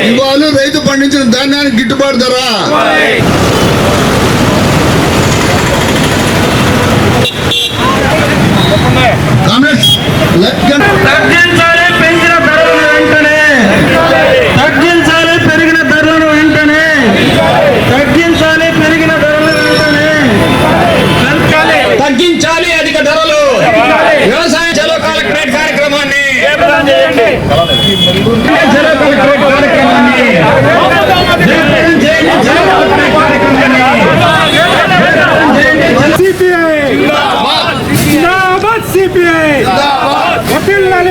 ఇవాళ రైతు పండించిన ధాన్యానికి గిట్టుబాటు ధర తగ్గించాలి, పెంచిన ధరలను వెంటనే తగ్గించాలి, పెరిగిన ధరలను వెంటనే తగ్గించాలి, పెరిగిన ధరలను వెంటనే తగ్గించాలి, అధిక ధరలు. వ్యవసాయ చలో కలెక్టరేట్ కార్యక్రమాన్ని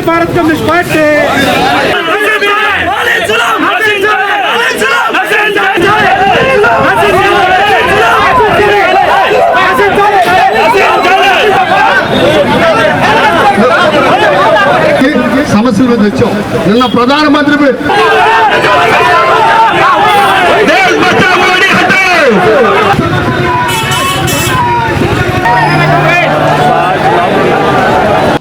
भारत कम्युनिस्ट पार्टी సమస్యల మీద వచ్చాం. నిన్న ప్రధానమంత్రి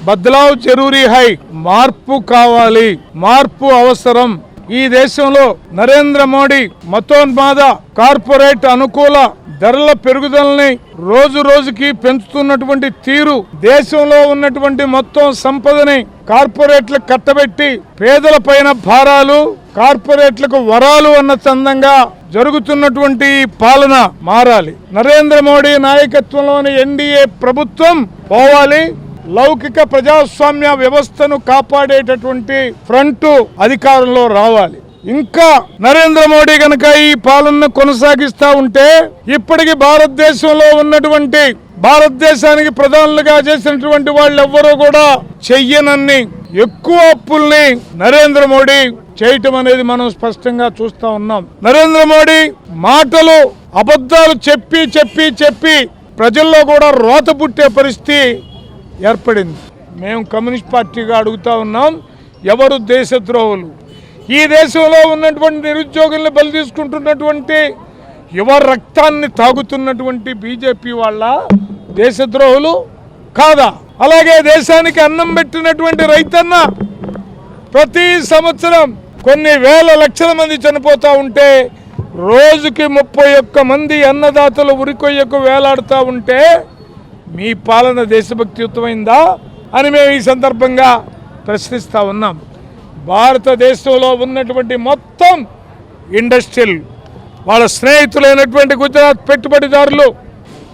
బదలావ్ జరూరీ హై, మార్పు కావాలి, మార్పు అవసరం. ఈ దేశంలో నరేంద్ర మోడీ మతోన్మాద కార్పొరేట్ అనుకూల ధరల పెరుగుదలని రోజు రోజుకి పెంచుతున్నటువంటి తీరు, దేశంలో ఉన్నటువంటి మొత్తం సంపదని కార్పొరేట్లకు కట్టబెట్టి పేదల పైన భారాలు, కార్పొరేట్లకు వరాలు అన్న చందంగా జరుగుతున్నటువంటి పాలన మారాలి. నరేంద్ర మోడీ నాయకత్వంలోని ఎన్డీఏ ప్రభుత్వం పోవాలి. లౌకిక ప్రజాస్వామ్య వ్యవస్థను కాపాడేటటువంటి ఫ్రంట్ అధికారంలో రావాలి. ఇంకా నరేంద్ర మోడీ గనక ఈ పాలనను కొనసాగిస్తా ఉంటే ఇప్పటికి భారతదేశంలో ఉన్నటువంటి భారతదేశానికి ప్రధానులుగా చేసినటువంటి వాళ్ళెవ్వరూ కూడా చెయ్యనన్ని ఎక్కువ అప్పుల్ని నరేంద్ర మోడీ చేయటం అనేది మనం స్పష్టంగా చూస్తా ఉన్నాం. నరేంద్ర మోడీ మాటలు అబద్ధాలు చెప్పి చెప్పి చెప్పి ప్రజల్లో కూడా రోత పుట్టే పరిస్థితి ఏర్పడింది. మేము కమ్యూనిస్ట్ పార్టీగా అడుగుతా ఉన్నాం, ఎవరు దేశద్రోహులు? ఈ దేశంలో ఉన్నటువంటి నిరుద్యోగుల్ని బలి తీసుకుంటున్నటువంటి యువ రక్తాన్ని తాగుతున్నటువంటి బీజేపీ వాళ్ళ దేశద్రోహులు కాదా? అలాగే దేశానికి అన్నం పెట్టినటువంటి రైతన్న ప్రతి సంవత్సరం కొన్ని వేల లక్షల మంది చనిపోతూ ఉంటే రోజుకి 31 మంది అన్నదాతలు ఉరికొయ్యకు వేలాడుతూ ఉంటే మీ పాలన దేశభక్తియుతమైందా అని మేము ఈ సందర్భంగా ప్రశ్నిస్తూ ఉన్నాం. భారతదేశంలో ఉన్నటువంటి మొత్తం ఇండస్ట్రియల్ వాళ్ళ స్నేహితులైనటువంటి గుజరాత్ పెట్టుబడిదారులు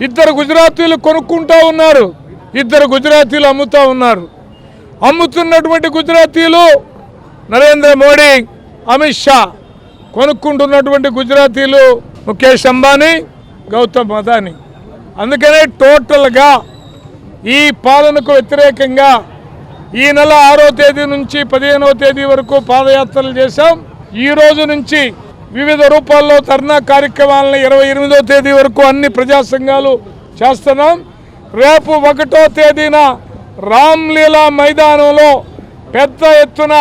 2 గుజరాతీలు కొనుక్కుంటూ ఉన్నారు, 2 గుజరాతీలు అమ్ముతూ ఉన్నారు. అమ్ముతున్నటువంటి గుజరాతీలు నరేంద్ర మోడీ, అమిత్ షా, కొనుక్కుంటున్నటువంటి గుజరాతీలు ముఖేష్ అంబానీ, గౌతమ్ అదానీ. అందుకనే టోటల్గా ఈ పాలనకు వ్యతిరేకంగా ఈ నెల 6వ తేదీ నుంచి 15వ తేదీ వరకు పాదయాత్రలు చేశాం. ఈ రోజు నుంచి వివిధ రూపాల్లో ధర్నా కార్యక్రమాలను 28వ తేదీ వరకు అన్ని ప్రజా సంఘాలు చేస్తున్నాం. రేపు 1వ తేదీన రామ్లీలా మైదానంలో పెద్ద ఎత్తున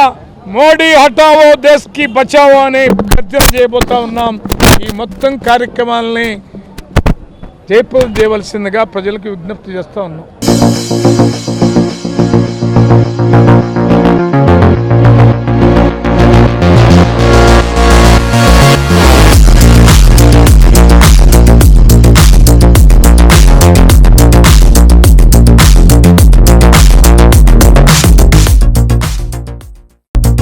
మోడీ హటావో దేశ్ కి బచావో అని గర్జన చేయబోతా ఉన్నాం. ఈ మొత్తం కార్యక్రమాలని జయప్రదం చేయవలసిందిగా ప్రజలకు విజ్ఞప్తి చేస్తూ ఉన్నాం.